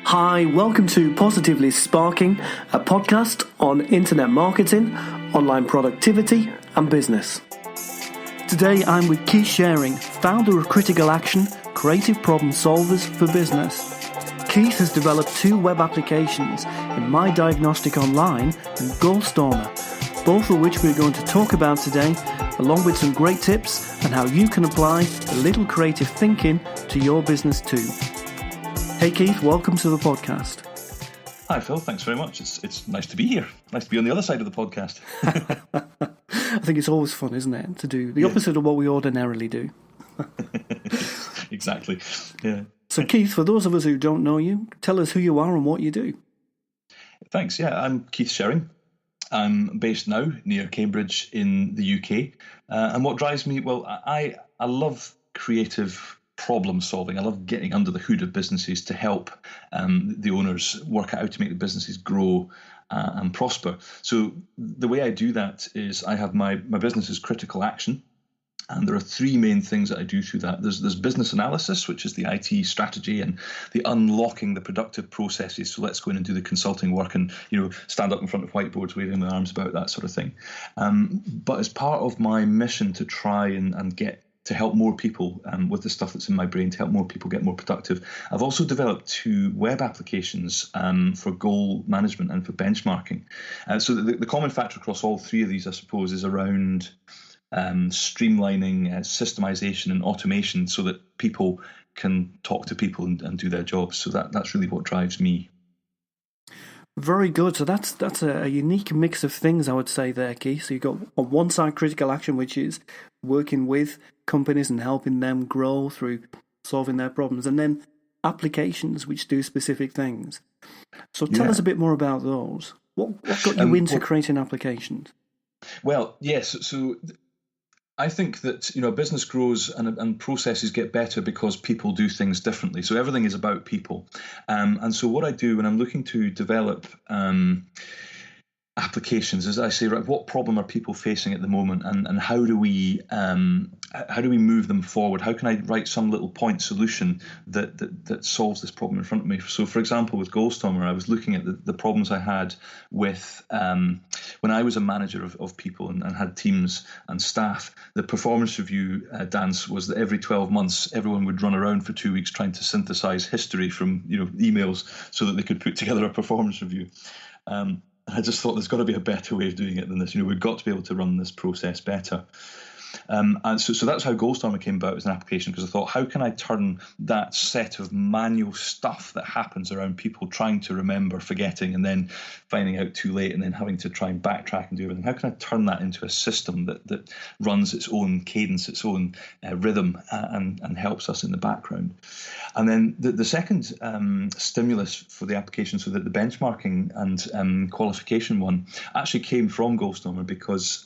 Hi, welcome to Positively Sparking, a podcast on internet marketing, online productivity and business. Today I'm with Keith Shering, founder of Critical Action, creative problem solvers for business. Keith has developed 2 web applications in My Diagnostic Online and Gulfstormer, both of which we're going to talk about today, along with some great tips on how you can apply a little creative thinking to your business too. Hey Keith, welcome to the podcast. Hi Phil, thanks very much. It's nice to be here. Nice to be on the other side of the podcast. I think it's always fun, isn't it, to do the opposite of what we ordinarily do. Exactly, yeah. So Keith, for those of us who don't know you, tell us who you are and what you do. Thanks, yeah. I'm Keith Shering. I'm based now near Cambridge in the UK. And what drives me, well, I love creative problem solving. I love getting under the hood of businesses to help the owners work out how to make the businesses grow and prosper. So the way I do that is I have my business is Critical Action. And there are 3 main things that I do through that. There's business analysis, which is the IT strategy and the unlocking the productive processes. So let's go in and do the consulting work and, stand up in front of whiteboards waving my arms about, that sort of thing. But as part of my mission to try and get to help more people with the stuff that's in my brain, to help more people get more productive, I've also developed 2 web applications for goal management and for benchmarking. So the common factor across all 3 of these, I suppose, is around streamlining, systemization and automation so that people can talk to people and do their jobs. So that's really what drives me. Very good. So that's a unique mix of things, I would say there, Keith. So you've got on one side Critical Action, which is working with companies and helping them grow through solving their problems, and then applications which do specific things. So tell us a bit more about those. What got you into creating applications? Well, yes. So I think that a business grows and processes get better because people do things differently. So everything is about people, and so what I do when I'm looking to develop applications is I say, right, what problem are people facing at the moment, and how do we move them forward? How can I write some little point solution that solves this problem in front of me? So, for example, with Gulfstormer, I was looking at the problems I had with when I was a manager of people and had teams and staff. The performance review dance was that every 12 months, everyone would run around for 2 weeks trying to synthesize history from emails so that they could put together a performance review. I just thought there's got to be a better way of doing it than this. We've got to be able to run this process better. And so that's how Gulfstormer came about as an application, because I thought, how can I turn that set of manual stuff that happens around people trying to remember, forgetting, and then finding out too late, and then having to try and backtrack and do everything, how can I turn that into a system that runs its own cadence, its own rhythm, and helps us in the background? And then the second stimulus for the application, so that the benchmarking and qualification one actually came from Gulfstormer, because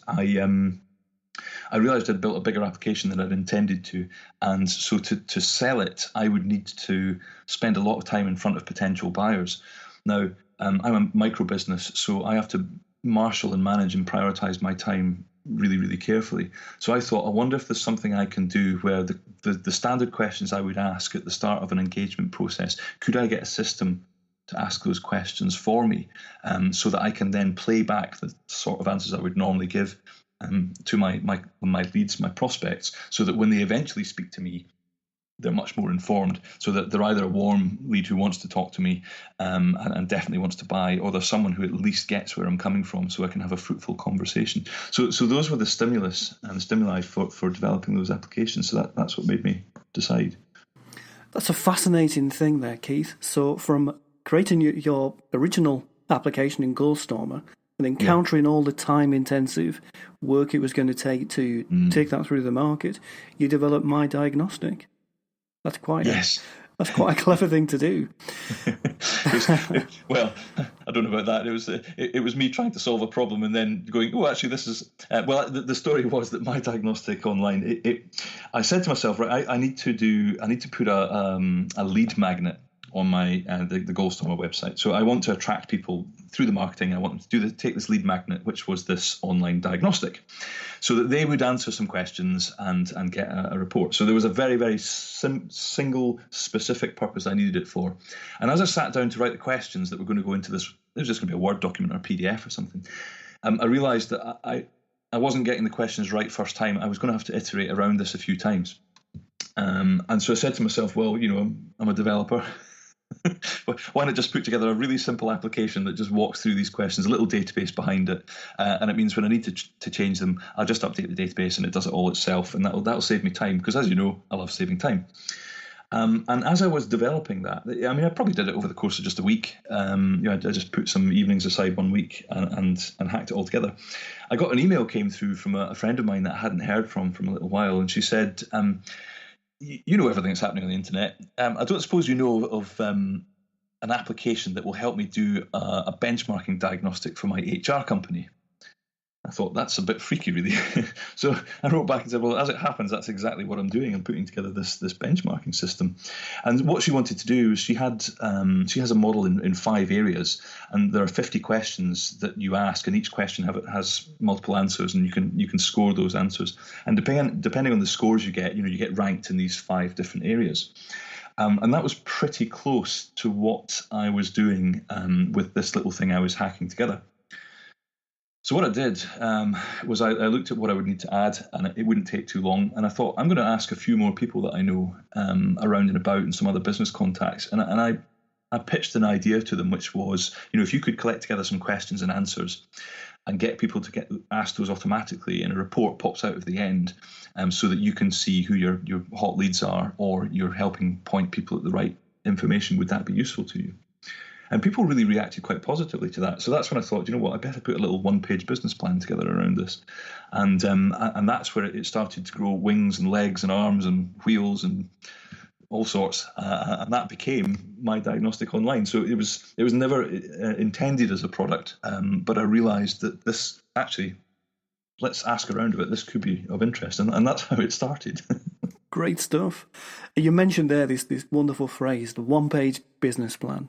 I realized I'd built a bigger application than I'd intended to. And so to sell it, I would need to spend a lot of time in front of potential buyers. Now, I'm a micro business, so I have to marshal and manage and prioritize my time really, really carefully. So I thought, I wonder if there's something I can do where the standard questions I would ask at the start of an engagement process, could I get a system to ask those questions for me, so that I can then play back the sort of answers I would normally give to my leads, my prospects, so that when they eventually speak to me, they're much more informed, so that they're either a warm lead who wants to talk to me and definitely wants to buy, or there's someone who at least gets where I'm coming from, so I can have a fruitful conversation. So those were the stimulus and stimuli for developing those applications. So that's what made me decide. That's a fascinating thing there, Keith. So from creating your original application in Gulfstormer and encountering all the time-intensive work it was going to take to take that through the market, you developed My Diagnostic. That's quite that's quite a clever thing to do. Well, I don't know about that. It was me trying to solve a problem and then going, oh, actually, this is the story was that My Diagnostic Online. I said to myself, right, I need to put a lead magnet on my the Gulfstormer website. So I want to attract people through the marketing. I want them to take this lead magnet, which was this online diagnostic, so that they would answer some questions and get a report. So there was a very, very single specific purpose I needed it for. And as I sat down to write the questions that were going to go into this, it was just going to be a Word document or a PDF or something. I realised that I wasn't getting the questions right first time. I was going to have to iterate around this a few times. And so I said to myself, well, I'm a developer. Why not just put together a really simple application that just walks through these questions, a little database behind it, and it means when I need to change them, I'll just update the database and it does it all itself, and that'll save me time, because as you know, I love saving time. And as I was developing that, I mean, I probably did it over the course of just a week. I just put some evenings aside one week and hacked it all together. I got an email came through from a friend of mine that I hadn't heard from a little while, and she said, you know everything that's happening on the internet. I don't suppose you know of an application that will help me do a benchmarking diagnostic for my HR company. I thought, that's a bit freaky, really. So I wrote back and said, well, as it happens, that's exactly what I'm doing. I'm putting together this benchmarking system. And what she wanted to do is she has a model in 5 areas, and there are 50 questions that you ask, and each question has multiple answers, and you can score those answers. And depending on the scores you get ranked in these 5 different areas. And that was pretty close to what I was doing with this little thing I was hacking together. So what I did was I looked at what I would need to add, and it wouldn't take too long. And I thought, I'm going to ask a few more people that I know around and about, and some other business contacts. And I pitched an idea to them, which was, if you could collect together some questions and answers and get people to get asked those automatically, and a report pops out of the end, so that you can see who your hot leads are, or you're helping point people at the right information, would that be useful to you? And people really reacted quite positively to that. So that's when I thought, I better put a little one-page business plan together around this. And that's where it started to grow wings and legs and arms and wheels and all sorts. And that became My Diagnostic Online. So it was never intended as a product. But I realised that this actually, let's ask around a bit, this could be of interest. And that's how it started. Great stuff. You mentioned there this wonderful phrase, the one-page business plan.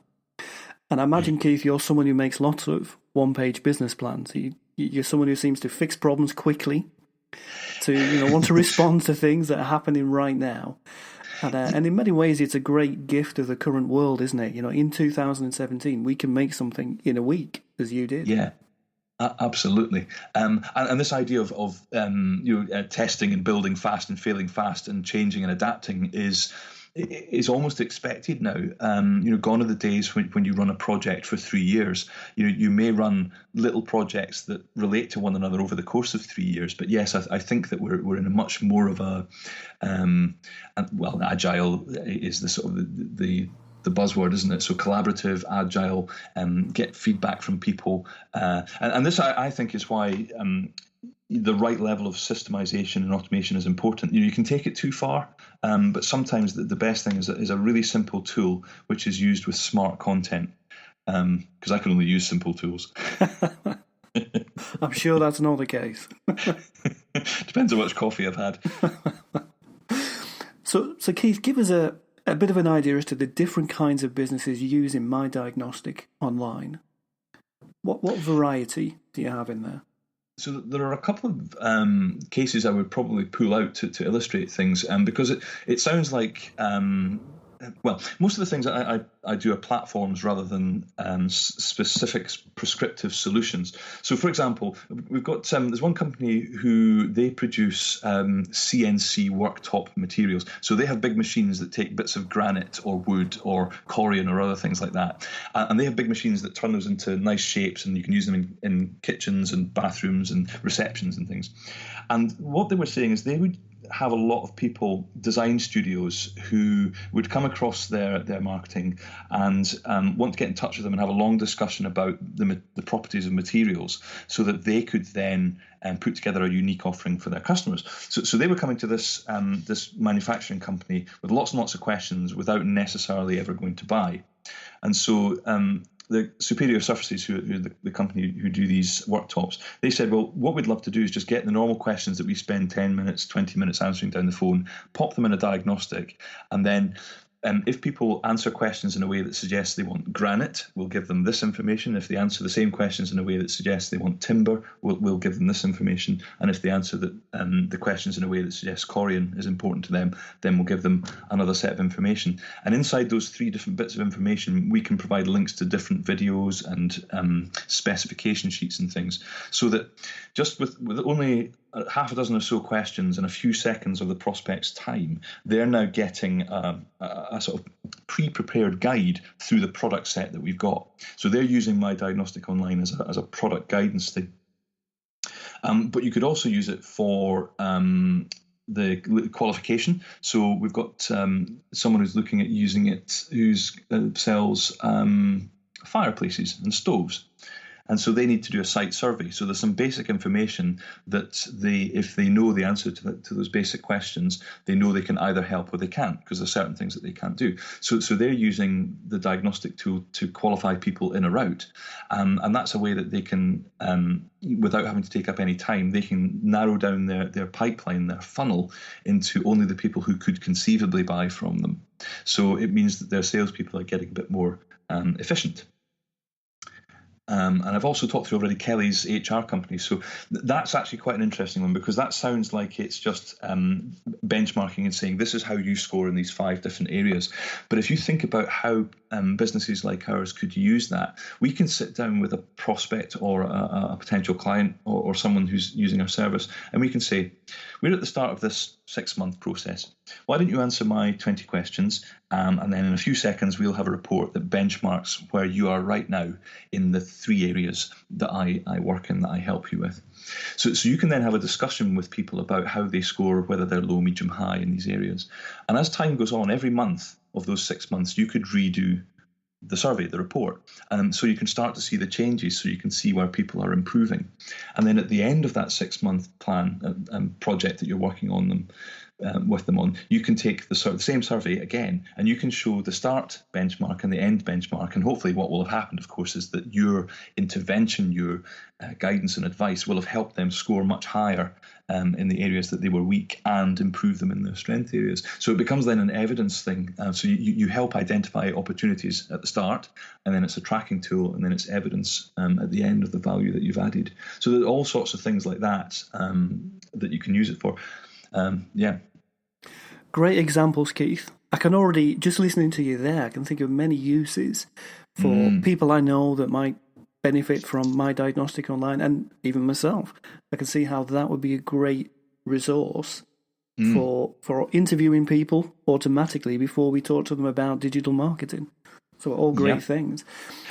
And I imagine, Keith, you're someone who makes lots of one-page business plans. You're someone who seems to fix problems quickly, to want to respond to things that are happening right now. And in many ways, it's a great gift of the current world, isn't it? In 2017, we can make something in a week, as you did. Yeah. Absolutely, and this idea of testing and building fast and failing fast and changing and adapting is almost expected now. Gone are the days when you run a project for 3 years. You may run little projects that relate to one another over the course of 3 years. But yes, I think that we're in a much more of a agile is the sort of the buzzword, isn't it? So collaborative, agile, get feedback from people, and this I think is why the right level of systemization and automation is important. You can take it too far, but sometimes the best thing is a really simple tool which is used with smart content. Because I can only use simple tools. I'm sure that's not the case. Depends on how much coffee I've had. So Keith, give us a bit of an idea as to the different kinds of businesses using My Diagnostic Online. What variety do you have in there? So there are a couple of cases I would probably pull out to illustrate things, because it sounds like most of the things I do are platforms rather than specific prescriptive solutions. So, for example, we've got there's one company who they produce CNC worktop materials. So they have big machines that take bits of granite or wood or corian or other things like that, and they have big machines that turn those into nice shapes, and you can use them in kitchens and bathrooms and receptions and things. And what they were saying is they would have a lot of people, design studios, who would come across their marketing and want to get in touch with them and have a long discussion about the properties of materials, so that they could then put together a unique offering for their customers. So they were coming to this manufacturing company with lots and lots of questions without necessarily ever going to buy. And so the Superior Surfaces, who are the company who do these worktops, they said, well, what we'd love to do is just get the normal questions that we spend 10 minutes, 20 minutes answering down the phone, pop them in a diagnostic, and then If people answer questions in a way that suggests they want granite, we'll give them this information. If they answer the same questions in a way that suggests they want timber, we'll give them this information. And if they answer the questions in a way that suggests corian is important to them, then we'll give them another set of information. And inside those 3 different bits of information, we can provide links to different videos and specification sheets and things, so that just with only half a dozen or so questions and a few seconds of the prospect's time, they're now getting a sort of pre-prepared guide through the product set that we've got. So they're using My Diagnostic Online as a product guidance thing. But you could also use it for the qualification. So we've got someone who's looking at using it who sells fireplaces and stoves. And so they need to do a site survey. So there's some basic information that if they know the answer to those basic questions, they know they can either help or they can't, because there's certain things that they can't do. So they're using the diagnostic tool to qualify people in or out. And that's a way that they can, without having to take up any time, they can narrow down their pipeline, their funnel, into only the people who could conceivably buy from them. So it means that their salespeople are getting a bit more efficient. And I've also talked through already Kelly's HR company. So that's actually quite an interesting one, because that sounds like it's just benchmarking and saying this is how you score in these 5 different areas. But if you think about how businesses like ours could use that, we can sit down with a prospect or a potential client or someone who's using our service, and we can say, we're at the start of this 6-month process. Why don't you answer my 20 questions? And then in a few seconds, we'll have a report that benchmarks where you are right now in the 3 areas that I work in, that I help you with. So you can then have a discussion with people about how they score, whether they're low, medium, high in these areas. And as time goes on, every month of those 6 months, you could redo the survey, the report. So you can start to see the changes, so you can see where people are improving. And then at the end of that 6-month plan and project that you're working on them, with them on, you can take the same survey again, and you can show the start benchmark and the end benchmark. And hopefully what will have happened, of course, is that your intervention, your guidance and advice will have helped them score much higher in the areas that they were weak, and improve them in their strength areas. So it becomes then an evidence thing. So you help identify opportunities at the start, and then it's a tracking tool, and then it's evidence at the end of the value that you've added. So there are all sorts of things like that that you can use it for. Great examples, Keith. I can already, just listening to you there, I can think of many uses for people I know that might benefit from My Diagnostic Online, and even myself. I can see how that would be a great resource for interviewing people automatically before we talk to them about digital marketing. So all great things.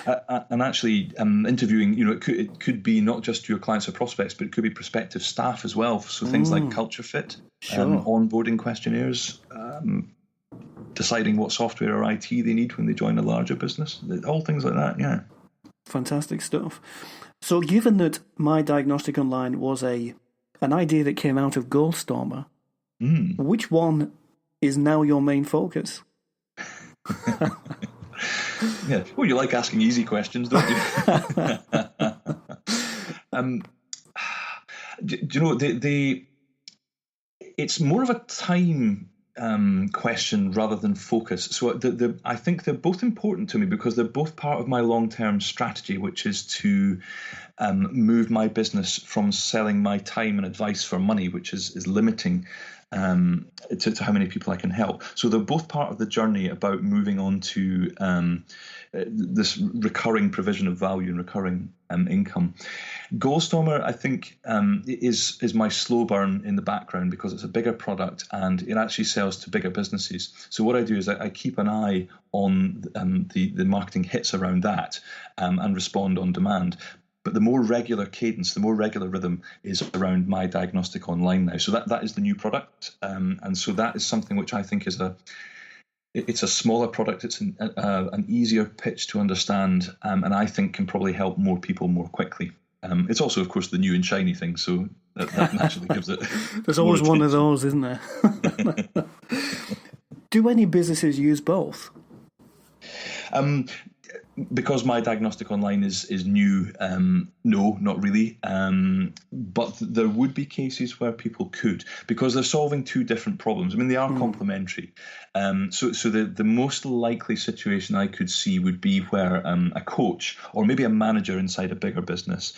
And actually, interviewing, it could be not just your clients or prospects, but it could be prospective staff as well. So things like culture fit, onboarding questionnaires, deciding what software or IT they need when they join a larger business, all things like that, yeah. Fantastic stuff. So given that My Diagnostic Online was an idea that came out of Gulfstormer, which one is now your main focus? Yeah. Well, you like asking easy questions, don't you? Do you know, it's more of a time question rather than focus. So I think they're both important to me, because they're both part of my long-term strategy, which is to move my business from selling my time and advice for money, which is limiting to how many people I can help. So they're both part of the journey about moving on to this recurring provision of value and recurring income. Gulfstormer, I think, is my slow burn in the background, because it's a bigger product and it actually sells to bigger businesses. So what I do is I keep an eye on the marketing hits around that and respond on demand. But the more regular cadence, the more regular rhythm is around My Diagnostic Online now. So that is the new product. And so that is something which I think is it's a smaller product. It's an easier pitch to understand, and I think can probably help more people more quickly. It's also, of course, the new and shiny thing. So that naturally gives it. There's always one of those, isn't there? Do any businesses use both? Because My Diagnostic Online is new, no, not really. But there would be cases where people could, because they're solving two different problems. I mean, they are complementary. So the most likely situation I could see would be where a coach or maybe a manager inside a bigger business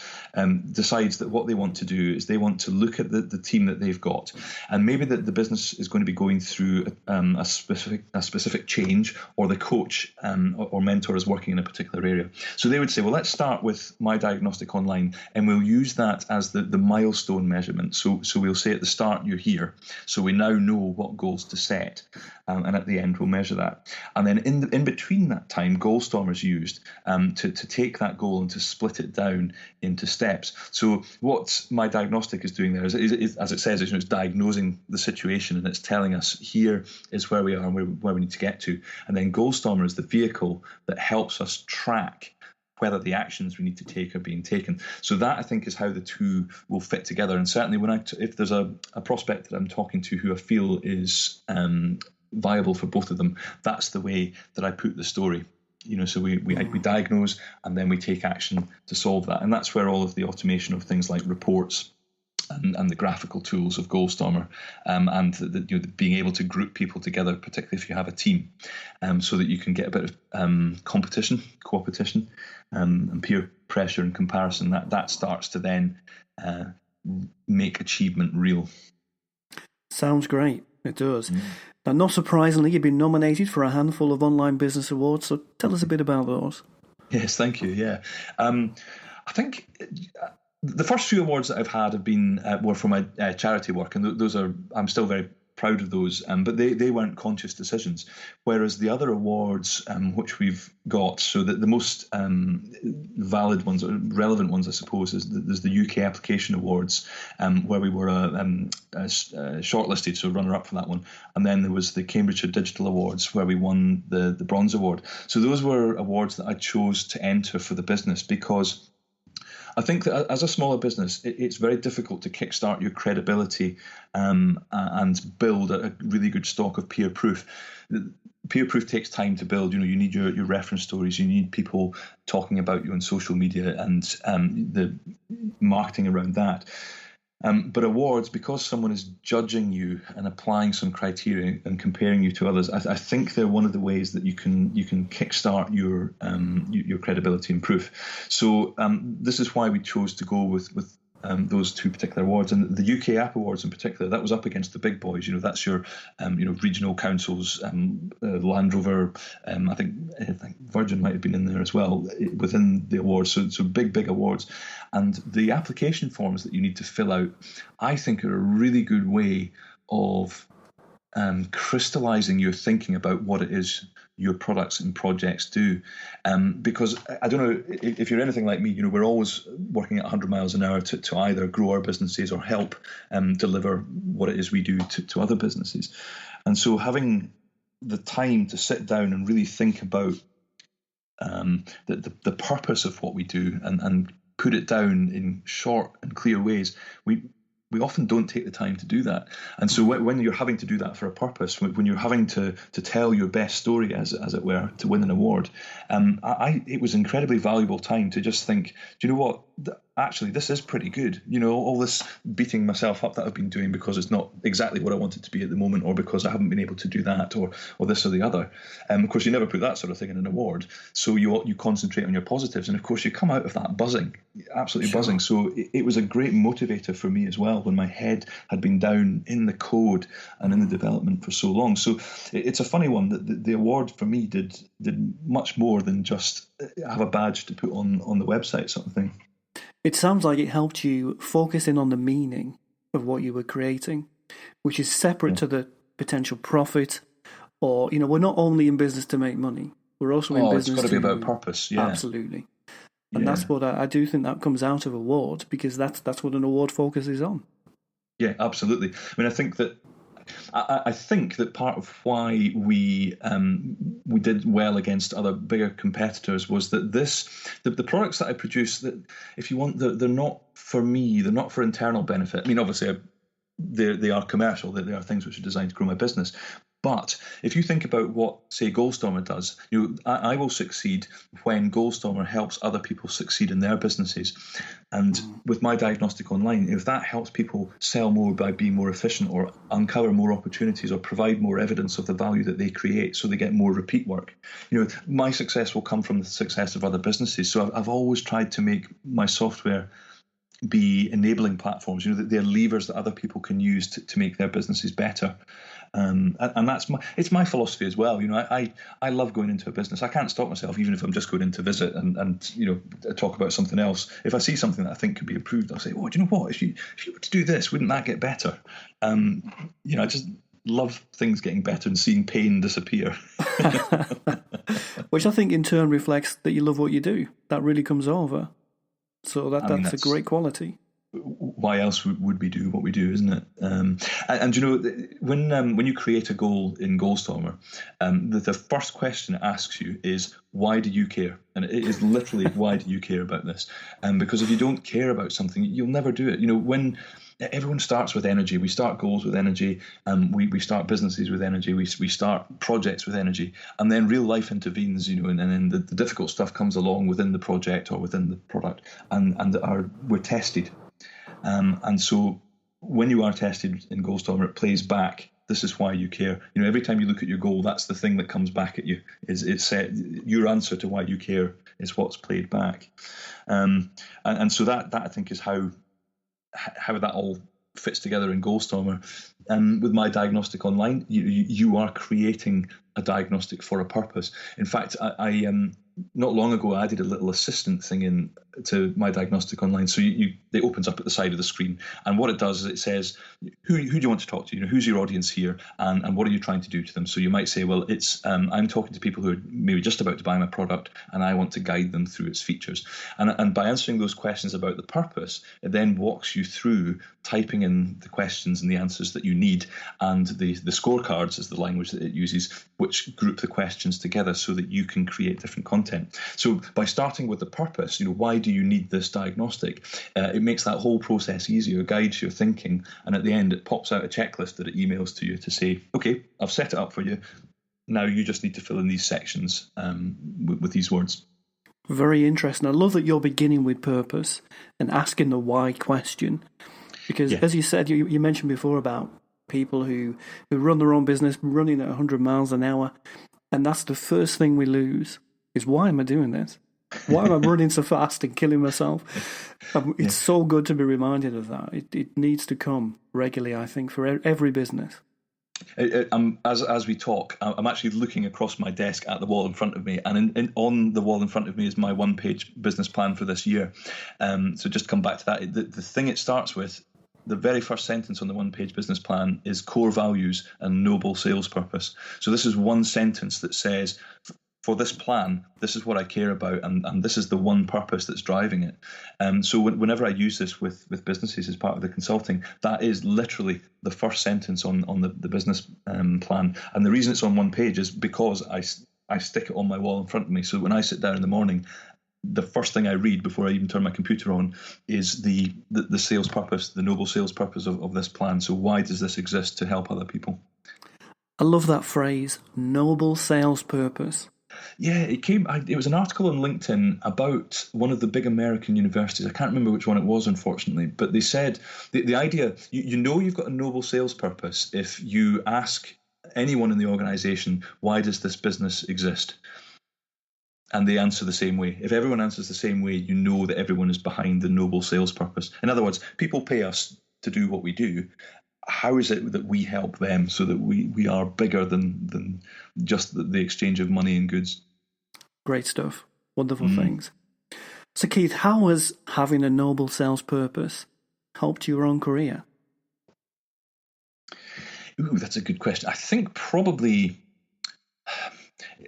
decides that what they want to do is they want to look at the team that they've got, and maybe that the business is going to be going through a specific change, or the coach or mentor is working in a particular area. So they would say, well, let's start with My Diagnostic Online, and we'll use that as the milestone measurement. So we'll say at the start, you're here, so we now know what goals to set, and at the end we'll measure that. And then in between that time, Gulfstormer is used to take that goal and to split it down into steps. So what My Diagnostic is doing there is as it says, it's diagnosing the situation, and it's telling us here is where we are and where we need to get to. And then Gulfstormer is the vehicle that helps us track whether the actions we need to take are being taken. So that, I think, is how the two will fit together. And certainly if there's a prospect that I'm talking to who I feel is viable for both of them, that's the way that I put the story. So we diagnose, and then we take action to solve that. And that's where all of the automation of things like reports and the graphical tools of Gulfstormer, and the being able to group people together, particularly if you have a team, so that you can get a bit of competition, and peer pressure and comparison. That starts to then make achievement real. Sounds great. It does. Now, not surprisingly, you've been nominated for a handful of online business awards, so tell us a bit about those. Yes, thank you. Yeah. I think the first few awards that I've had have been were for my charity work, and those are, I'm still very proud of those, but they weren't conscious decisions. Whereas the other awards which we've got, so that the most valid ones, or relevant ones, I suppose, there's the UK Application Awards, where we were shortlisted, so runner-up for that one. And then there was the Cambridgeshire Digital Awards, where we won the Bronze Award. So those were awards that I chose to enter for the business, because I think that as a smaller business, it's very difficult to kickstart your credibility and build a really good stock of peer proof. Peer proof takes time to build. You need your reference stories. You need people talking about you on social media and the marketing around that. But awards, because someone is judging you and applying some criteria and comparing you to others, I think they're one of the ways that you can kickstart your credibility and proof. So this is why we chose to go with those two particular awards. And the UK App Awards in particular, that was up against the big boys. That's your regional councils, Land Rover, I think Virgin might have been in there as well within the awards. So big awards. And the application forms that you need to fill out, I think, are a really good way of crystallizing your thinking about what it is your products and projects do. Because I don't know if you're anything like me, we're always working at 100 miles an hour to either grow our businesses or help deliver what it is we do to other businesses. And so having the time to sit down and really think about the purpose of what we do and put it down in short and clear ways, we often don't take the time to do that. And so when you're having to do that for a purpose, when you're having to tell your best story, as it were, to win an award, it was incredibly valuable time to just think, do you know what? Actually, this is pretty good. All this beating myself up that I've been doing because it's not exactly what I wanted to be at the moment, or because I haven't been able to do that, or this or the other. Of course, you never put that sort of thing in an award. So you concentrate on your positives, and of course, you come out of that buzzing, absolutely Sure. buzzing. So it was a great motivator for me as well, when my head had been down in the code and in the development for so long. So it's a funny one that the award for me did much more than just have a badge to put on the website, sort of thing. It sounds like it helped you focus in on the meaning of what you were creating, which is separate to the potential profit. Or, we're not only in business to make money, we're also in business it's got to be about purpose. Yeah, absolutely. And that's what I do think that comes out of awards, because that's what an award focuses on. Yeah, absolutely. I mean, I think that part of why we did well against other bigger competitors was that the products that I produce, that if you want, they're not for me, they're not for internal benefit. I mean, obviously, they are commercial. They are things which are designed to grow my business. But if you think about what, say, Gulfstormer does, I will succeed when Gulfstormer helps other people succeed in their businesses. And with My Diagnostic Online, if that helps people sell more by being more efficient, or uncover more opportunities, or provide more evidence of the value that they create, so they get more repeat work, my success will come from the success of other businesses. So I've always tried to make my software be enabling platforms, that they're levers that other people can use to make their businesses better. And it's my philosophy as well. I love going into a business. I can't stop myself, even if I'm just going in to visit and talk about something else. If I see something that I think could be improved, I'll say, oh, do you know what? If you were to do this, wouldn't that get better? I just love things getting better and seeing pain disappear. Which I think in turn reflects that you love what you do. That really comes over. So that's a great quality. Why else would we do what we do, isn't it? And when you create a goal in Gulfstormer, the first question it asks you is, why do you care? And it is literally, why do you care about this? Because if you don't care about something, you'll never do it. When everyone starts with energy, we start goals with energy, we start businesses with energy, we start projects with energy, and then real life intervenes, and then the difficult stuff comes along within the project or within the product, and we're tested. And so when you are tested in Gulfstormer, it plays back, this is why you care. Every time you look at your goal, that's the thing that comes back at you. It's your answer to why you care is what's played back. And so that I think is how that all fits together in Gulfstormer. With My Diagnostic Online, you are creating a diagnostic for a purpose. In fact, I not long ago I added a little assistant thing to My Diagnostic Online. So it opens up at the side of the screen, and what it does is it says, who do you want to talk to? Who's your audience here, and what are you trying to do to them? So you might say, well, it's I'm talking to people who are maybe just about to buy my product, and I want to guide them through its features. And by answering those questions about the purpose, it then walks you through typing in the questions and the answers that you need, and the scorecards is the language that it uses, which group the questions together so that you can create different content. So by starting with the purpose, why do you need this diagnostic? It makes that whole process easier, guides your thinking, and at the end it pops out a checklist that it emails to you to say, okay, I've set it up for you. Now you just need to fill in these sections with these words. Very interesting. I love that you're beginning with purpose and asking the why question, because as you said, you mentioned before about people who run their own business running at 100 miles an hour, and that's the first thing we lose is, why am I doing this? Why am I running so fast and killing myself? It's so good to be reminded of that. It needs to come regularly, I think, for every business. As we talk, I'm actually looking across my desk at the wall in front of me, and on the wall in front of me is my one-page business plan for this year. So just come back to that. The thing it starts with, the very first sentence on the one-page business plan is core values and noble sales purpose. So this is one sentence that says, for this plan, this is what I care about, and this is the one purpose that's driving it. So whenever I use this with businesses as part of the consulting, that is literally the first sentence on the business plan. And the reason it's on one page is because I stick it on my wall in front of me. So when I sit down in the morning, the first thing I read before I even turn my computer on is the sales purpose, the noble sales purpose of this plan. So why does this exist? To help other people. I love that phrase, noble sales purpose. Yeah, it was an article on LinkedIn about one of the big American universities. I can't remember which one it was, unfortunately, but they said the idea, you've got a noble sales purpose if you ask anyone in the organization, why does this business exist? And they answer the same way. If everyone answers the same way, you know that everyone is behind the noble sales purpose. In other words, people pay us to do what we do. How is it that we help them so that we are bigger than just the exchange of money and goods? Great stuff. Wonderful things. So Keith, how has having a noble sales purpose helped your own career? Ooh, that's a good question. I think probably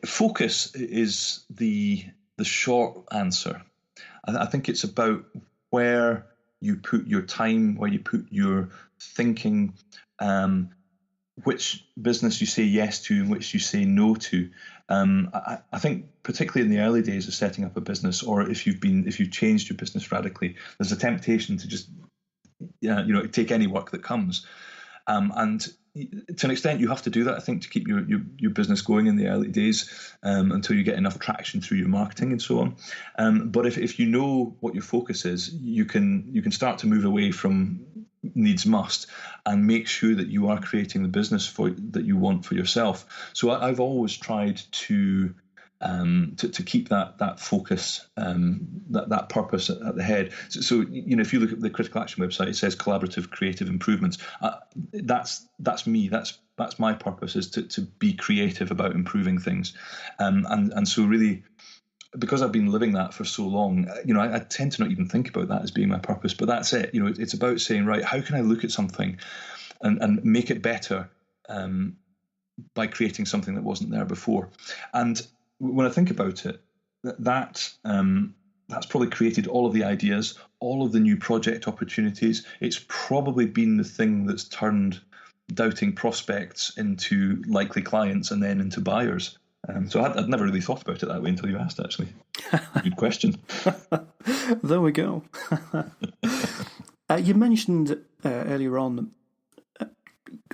focus is the short answer. I think it's about where you put your time, where you put your thinking, which business you say yes to and which you say no to. I think particularly in the early days of setting up a business, or if you've changed your business radically, there's a temptation to just take any work that comes. And to an extent, you have to do that, I think, to keep your business going in the early days, until you get enough traction through your marketing and so on. But if you know what your focus is, you can start to move away from needs must and make sure that you are creating the business that you want for yourself. So I've always tried to keep that focus, that purpose at the head. So if you look at the Critical Action website, it says collaborative creative improvements. That's me. That's my purpose, is to be creative about improving things. And so really, because I've been living that for so long, I tend to not even think about that as being my purpose. But that's it. It's about saying, right, how can I look at something and make it better by creating something that wasn't there before? And when I think about it, that's probably created all of the ideas, all of the new project opportunities. It's probably been the thing that's turned doubting prospects into likely clients and then into buyers. So I'd never really thought about it that way until you asked, actually. Good question. There we go. You mentioned earlier on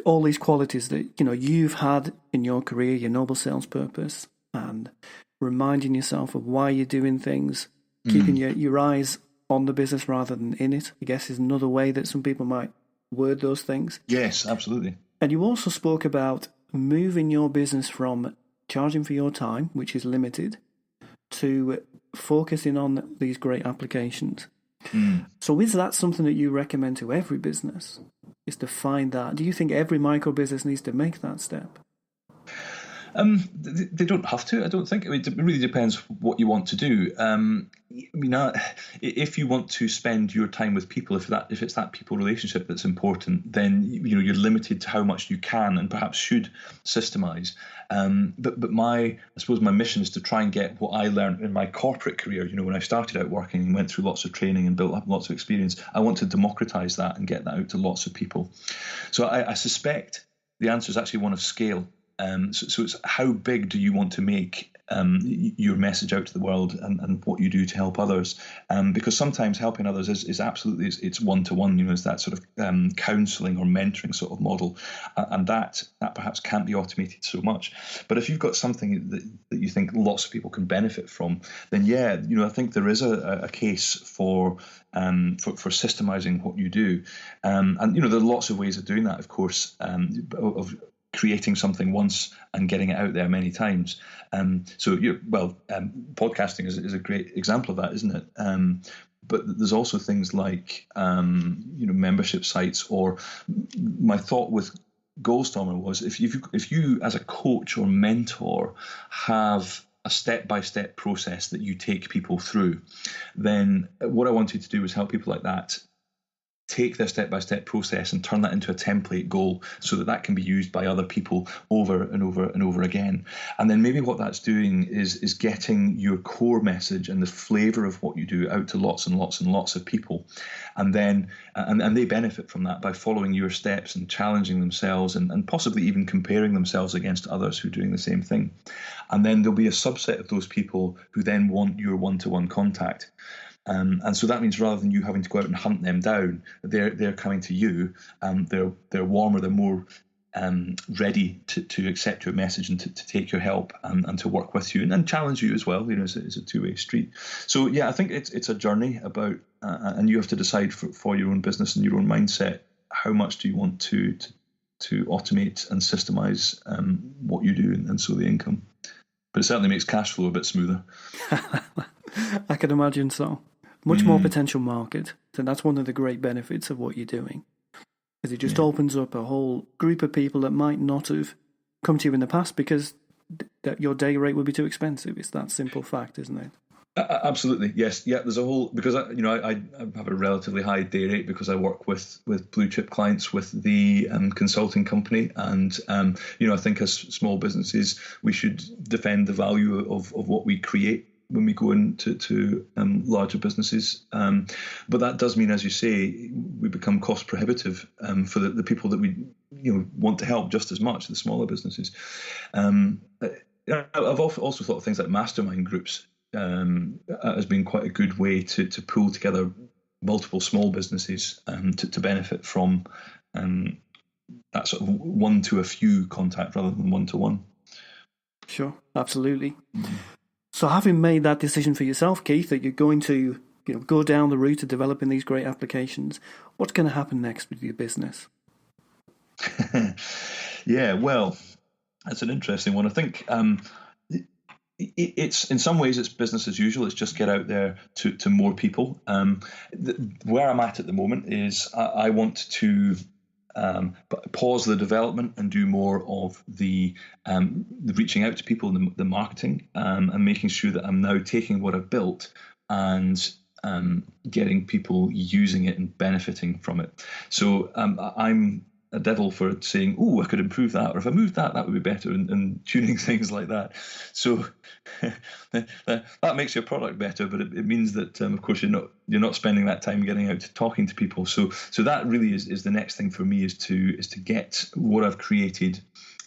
all these qualities that you've had in your career, your noble sales purpose, and reminding yourself of why you're doing things, keeping your eyes on the business rather than in it, I guess, is another way that some people might word those things. Yes, absolutely. And you also spoke about moving your business from charging for your time, which is limited, to focusing on these great applications. So is that something that you recommend to every business, is to find that? Do you think every micro business needs to make that step? They don't have to, I don't think. I mean, it really depends what you want to do. If you want to spend your time with people, if it's that people relationship that's important, then you're limited to how much you can and perhaps should systemize. But I suppose my mission is to try and get what I learned in my corporate career. When I started out working and went through lots of training and built up lots of experience, I want to democratize that and get that out to lots of people. So I suspect the answer is actually one of scale. So it's how big do you want to make your message out to the world and what you do to help others, because sometimes helping others is absolutely, it's one-to-one, it's that sort of counselling or mentoring sort of model, and that perhaps can't be automated so much. But if you've got something that you think lots of people can benefit from, then I think there is a case for systemizing what you do, and there are lots of ways of doing that, of course, of creating something once and getting it out there many times. Podcasting is a great example of that, isn't it? But there's also things like, membership sites, or my thought with Gulfstormer was if you as a coach or mentor have a step-by-step process that you take people through, then what I wanted to do was help people like that take their step-by-step process and turn that into a template goal so that can be used by other people over and over and over again. And then maybe what that's doing is getting your core message and the flavor of what you do out to lots and lots and lots of people. And then and they benefit from that by following your steps and challenging themselves and possibly even comparing themselves against others who are doing the same thing. And then there'll be a subset of those people who then want your one-to-one contact. And so that means rather than you having to go out and hunt them down, they're coming to you. They're warmer, they're more ready to accept your message and to take your help and to work with you and challenge you as well. It's a two-way street. So I think it's a journey about, and you have to decide for your own business and your own mindset, how much do you want to automate and systemize what you do, and so the income. But it certainly makes cash flow a bit smoother. I can imagine so. Much more potential market. So that's one of the great benefits of what you're doing, is it just opens up a whole group of people that might not have come to you in the past because your day rate would be too expensive. It's that simple fact, isn't it? Absolutely, yes. Yeah, there's a whole, because I have a relatively high day rate because I work with blue chip clients with the consulting company, and I think as small businesses we should defend the value of what we create when we go into larger businesses. But that does mean, as you say, we become cost prohibitive for the people that we want to help just as much, the smaller businesses. I've also thought of things like mastermind groups has been quite a good way to pull together multiple small businesses to benefit from that sort of one to a few contact rather than one to one. Sure, absolutely. So having made that decision for yourself, Keith, that you're going to go down the route of developing these great applications, what's going to happen next with your business? Yeah, well, that's an interesting one. I think it's in some ways it's business as usual. It's just get out there to more people. Where I'm at the moment is I want to pause the development and do more of the reaching out to people, the marketing, and making sure that I'm now taking what I've built and getting people using it and benefiting from it. So I'm a devil for saying, "Oh, I could improve that," or if I moved that would be better, and tuning things like that. So that makes your product better, but it means that of course you're not spending that time getting out to talking to people. So that really is the next thing for me, is to get what I've created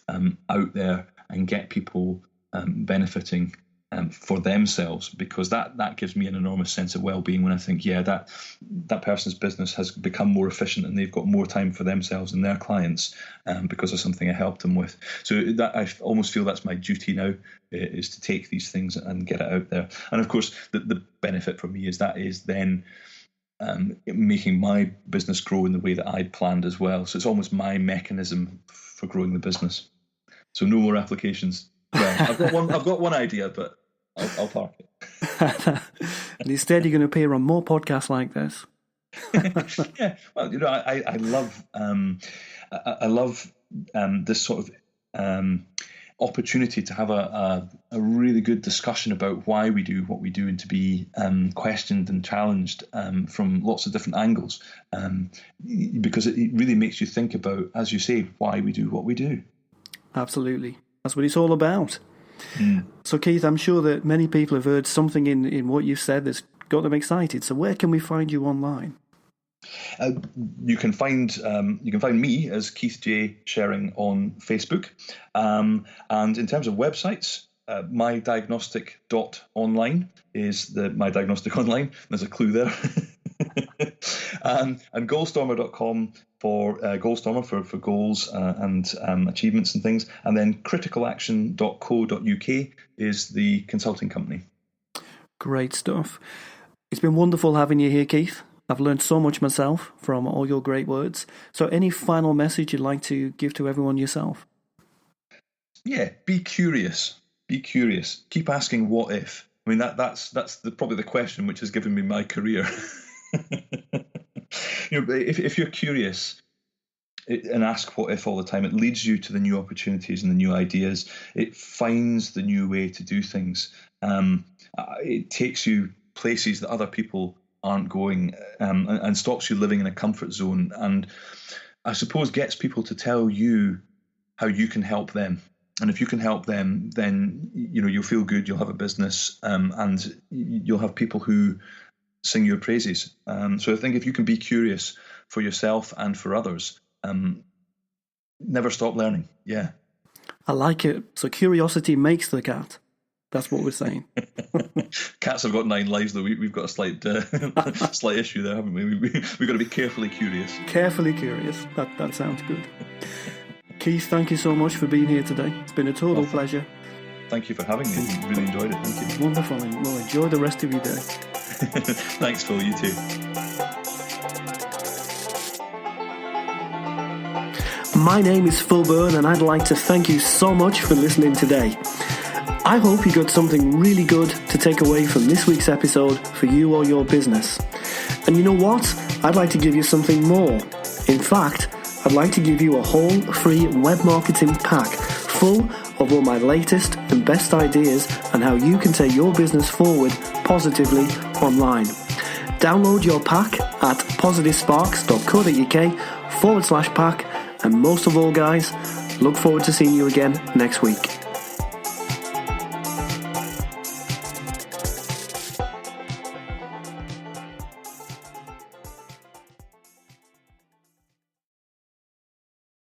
out there and get people benefiting for themselves, because that gives me an enormous sense of well-being when I think, that person's business has become more efficient and they've got more time for themselves and their clients because of something I helped them with. So that I almost feel that's my duty now, is to take these things and get it out there. And of course, the benefit for me is then making my business grow in the way that I'd planned as well. So it's almost my mechanism for growing the business. So no more applications. Well, I've got one idea, but I'll park it. And instead, you're going to appear on more podcasts like this. Yeah, well, I love this sort of opportunity to have a really good discussion about why we do what we do, and to be questioned and challenged from lots of different angles, because it really makes you think about, as you say, why we do what we do. Absolutely. That's what it's all about. So, Keith, I'm sure that many people have heard something in what you've said that's got them excited. So where can we find you online? You can find me as Keith J. Shering on Facebook. And in terms of websites, My Diagnostic .online is the My Diagnostic Online. There's a clue there. And Gulfstormer.com for Gulfstormer for goals and achievements and things. And then criticalaction.co.uk is the consulting company. Great stuff. It's been wonderful having you here, Keith. I've learned so much myself from all your great words. So any final message you'd like to give to everyone yourself? Yeah, be curious. Be curious. Keep asking what if. I mean, that's probably the question which has given me my career. If you're curious and ask what if all the time, it leads you to the new opportunities and the new ideas. It finds the new way to do things. It takes you places that other people aren't going, and stops you living in a comfort zone, and I suppose gets people to tell you how you can help them. And if you can help them, then you'll feel good, you'll have a business, and you'll have people who sing your praises. So I think if you can be curious for yourself and for others, never stop learning. Yeah. I like it. So curiosity makes the cat. That's what we're saying. Cats have got 9 lives, though. We've got a slight issue there, haven't we? We've got to be carefully curious. Carefully curious. That sounds good. Keith, thank you so much for being here today. It's been a total pleasure. Thank you for having me. Really enjoyed it. Thank you. Wonderful. And well, enjoy the rest of your day. Thanks, Phil. You too. My name is Phil Byrne, and I'd like to thank you so much for listening today. I hope you got something really good to take away from this week's episode for you or your business. And you know what? I'd like to give you something more. In fact, I'd like to give you a whole free web marketing pack full of all my latest and best ideas on how you can take your business forward positively online. Download your pack at positivesparks.co.uk/pack. And most of all, guys, look forward to seeing you again next week.